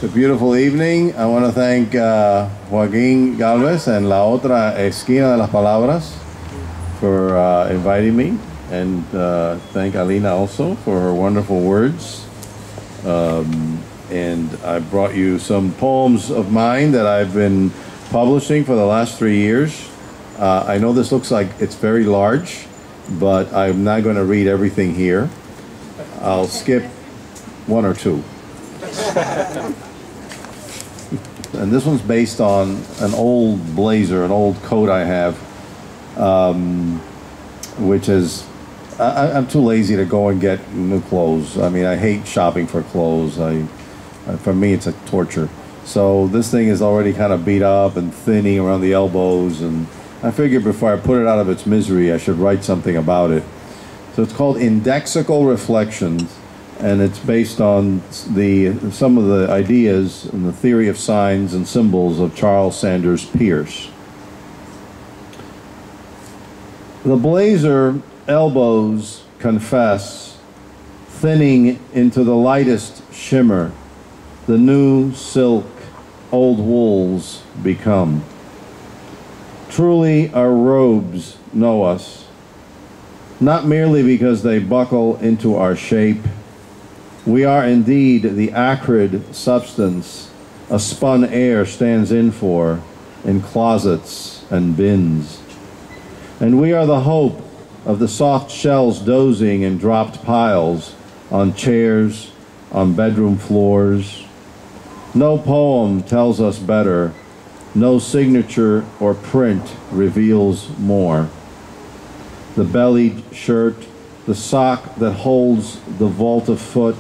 It's a beautiful evening. I want to thank Joaquin Galvez and La Otra Esquina de las Palabras for inviting me, and thank Alina also for her wonderful words. And I brought you some poems of mine that I've been publishing for the last 3 years. I know this looks like it's very large, but I'm not going to read everything here. I'll skip one or two. And this one's based on an old blazer, an old coat I have, which is, I'm too lazy to go and get new clothes. I mean, I hate shopping for clothes. For me, it's a torture. So this thing is already kind of beat up and thinning around the elbows, and I figured before I put it out of its misery, I should write something about it. So it's called Indexical Reflections, and it's based on some of the ideas and the theory of signs and symbols of Charles Sanders Peirce. The blazer elbows confess, thinning into the lightest shimmer, the new silk old wools become. Truly our robes know us, not merely because they buckle into our shape. We are indeed the acrid substance a spun air stands in for in closets and bins. And we are the hope of the soft shells dozing in dropped piles on chairs, on bedroom floors. No poem tells us better. No signature or print reveals more. The bellied shirt, the sock that holds the vault of foot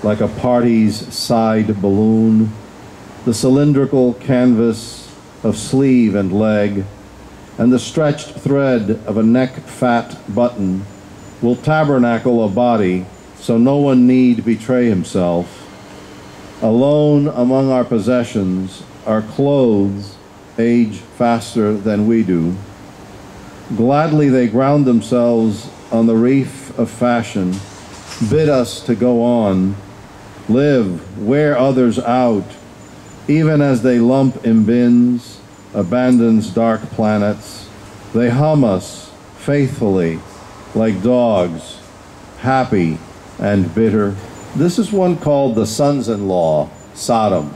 like a party's side balloon, the cylindrical canvas of sleeve and leg, and the stretched thread of a neck-fat button will tabernacle a body so no one need betray himself. Alone among our possessions, our clothes age faster than we do. Gladly they ground themselves on the reef of fashion, bid us to go on, live, wear others out, even as they lump in bins, abandons dark planets. They hum us faithfully like dogs, happy and bitter. This is one called The Sons-in-Law, Sodom,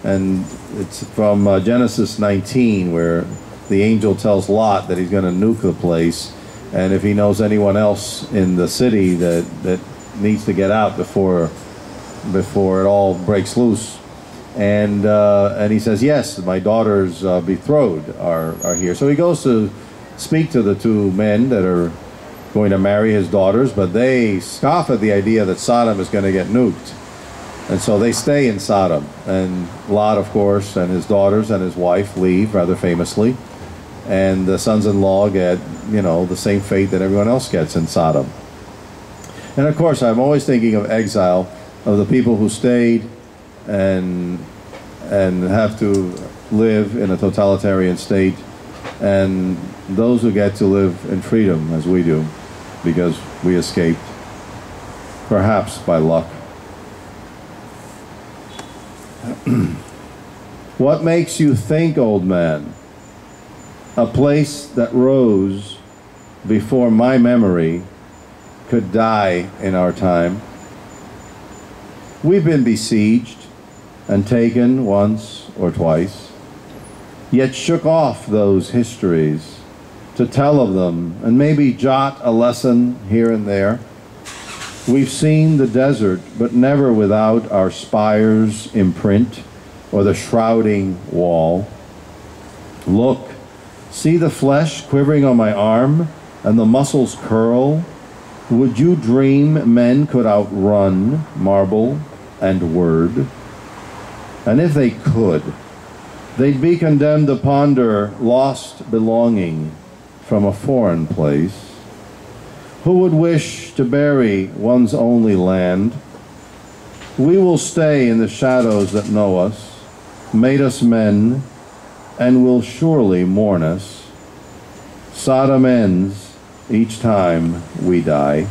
and it's from Genesis 19, where the angel tells Lot that he's going to nuke the place, and if he knows anyone else in the city that needs to get out before it all breaks loose. And he says, yes, my daughters betrothed are here. So he goes to speak to the two men that are going to marry his daughters, but they scoff at the idea that Sodom is going to get nuked. And so they stay in Sodom. And Lot, of course, and his daughters and his wife leave rather famously. And the sons-in-law get, the same fate that everyone else gets in Sodom. And of course, I'm always thinking of exile, of the people who stayed and have to live in a totalitarian state, and those who get to live in freedom as we do, because we escaped, perhaps by luck. What makes you think, old man? A place that rose before my memory could die in our time. We've been besieged and taken once or twice, yet shook off those histories to tell of them and maybe jot a lesson here and there. We've seen the desert, but never without our spire's imprint or the shrouding wall. Look, see the flesh quivering on my arm and the muscles curl? Would you dream men could outrun marble and word? And if they could, they'd be condemned to ponder lost belonging from a foreign place. Who would wish to bury one's only land? We will stay in the shadows that know us, made us men, and will surely mourn us. Sodom ends each time we die.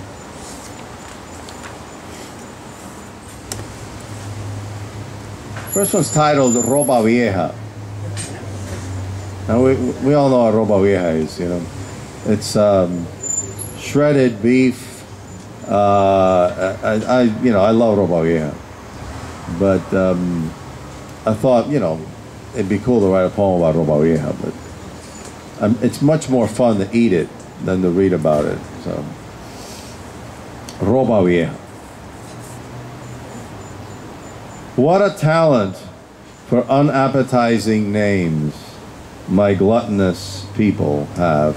First one's titled Ropa Vieja. Now we all know what Ropa Vieja is, you know. It's shredded beef. I love Ropa Vieja, but I thought, you know, it'd be cool to write a poem about Ropa Vieja, but it's much more fun to eat it than to read about it. So, Ropa Vieja. What a talent for unappetizing names my gluttonous people have.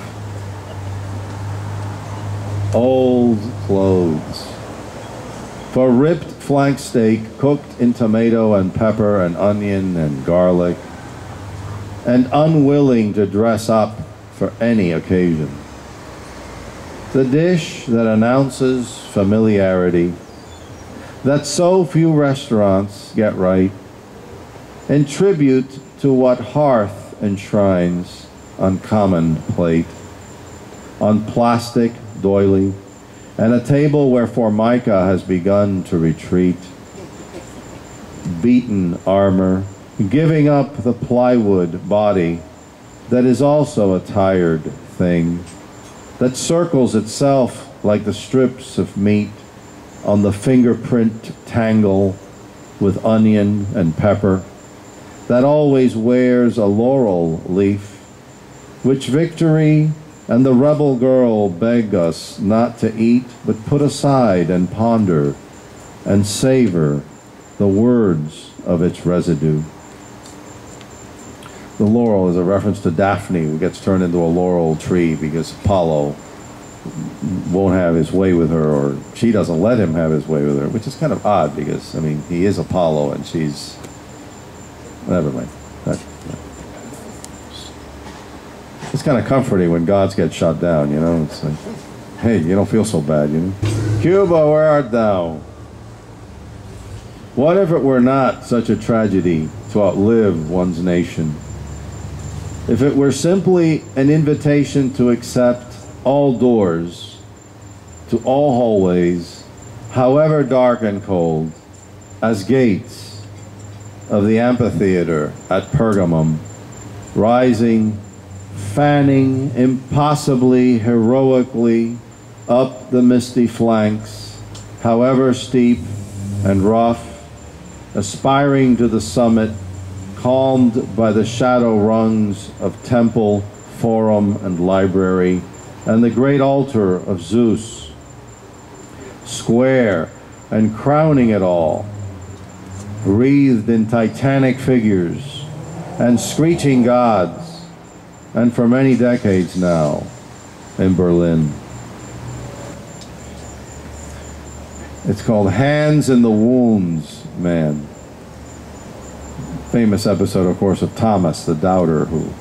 Old clothes. For ripped flank steak cooked in tomato and pepper and onion and garlic, and unwilling to dress up for any occasion. The dish that announces familiarity, that so few restaurants get right, in tribute to what hearth enshrines on common plate, on plastic doily, and a table where Formica has begun to retreat, beaten armor, giving up the plywood body that is also a tired thing, that circles itself like the strips of meat on the fingerprint tangle with onion and pepper, that always wears a laurel leaf, which victory and the rebel girl beg us not to eat, but put aside and ponder and savor the words of its residue. The laurel is a reference to Daphne, who gets turned into a laurel tree because Apollo won't have his way with her, or she doesn't let him have his way with her, which is kind of odd because, I mean, he is Apollo and she's... Never mind. It's kind of comforting when gods get shot down, you know? It's like, hey, you don't feel so bad, you know? Cuba, where art thou? What if it were not such a tragedy to outlive one's nation? If it were simply an invitation to accept all doors, to all hallways, however dark and cold, as gates of the amphitheater at Pergamum, rising, fanning impossibly heroically up the misty flanks, however steep and rough, aspiring to the summit, calmed by the shadow rungs of temple, forum, and library, and the great altar of Zeus, square and crowning it all, wreathed in titanic figures and screeching gods, and for many decades now, in Berlin. It's called Hands in the Wounds, Man. Famous episode, of course, of Thomas the Doubter, who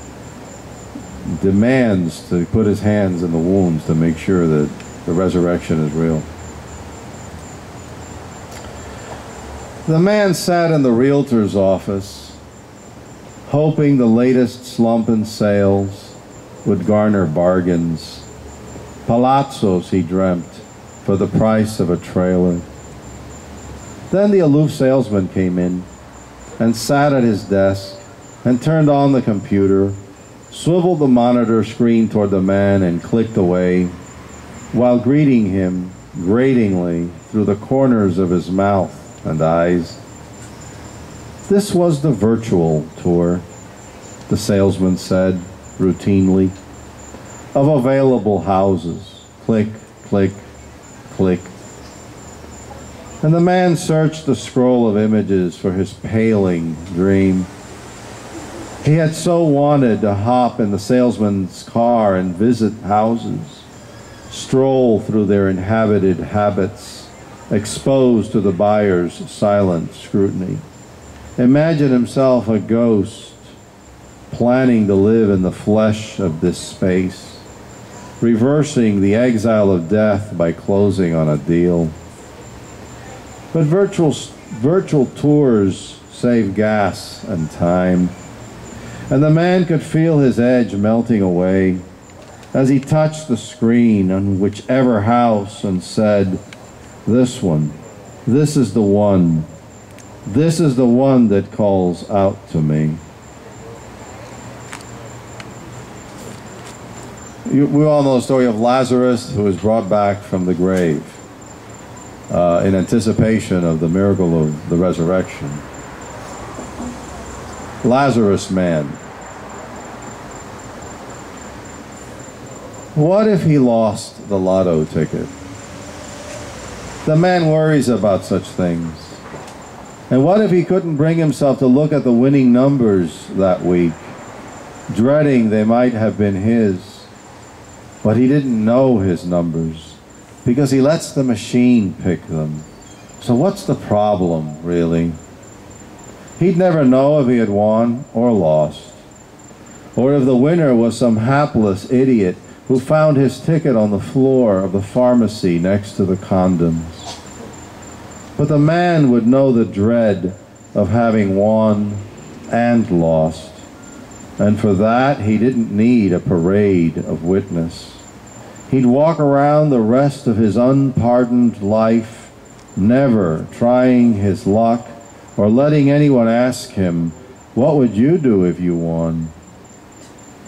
demands to put his hands in the wounds to make sure that the resurrection is real. The man sat in the realtor's office, hoping the latest slump in sales would garner bargains. Palazzos, he dreamt, for the price of a trailer. Then the aloof salesman came in and sat at his desk and turned on the computer, swiveled the monitor screen toward the man and clicked away, while greeting him gratingly through the corners of his mouth and eyes. This was the virtual tour, the salesman said routinely, of available houses. Click, click, click. And the man searched the scroll of images for his paling dream. He had so wanted to hop in the salesman's car and visit houses, stroll through their inhabited habits, exposed to the buyer's silent scrutiny. Imagine himself a ghost, planning to live in the flesh of this space, reversing the exile of death by closing on a deal. But virtual tours save gas and time, and the man could feel his edge melting away as he touched the screen on whichever house and said, "This one, this is the one, This is the one that calls out to me. We all know the story of Lazarus, who was brought back from the grave in anticipation of the miracle of the resurrection. Lazarus man. What if he lost the lotto ticket? The man worries about such things. And what if he couldn't bring himself to look at the winning numbers that week, dreading they might have been his, but he didn't know his numbers because he lets the machine pick them. So what's the problem, really? He'd never know if he had won or lost, or if the winner was some hapless idiot who found his ticket on the floor of the pharmacy next to the condoms. But the man would know the dread of having won and lost, and for that he didn't need a parade of witness. He'd walk around the rest of his unpardoned life, never trying his luck or letting anyone ask him, "What would you do if you won?"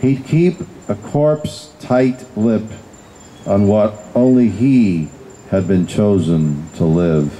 He'd keep a corpse-tight lip on what only he had been chosen to live.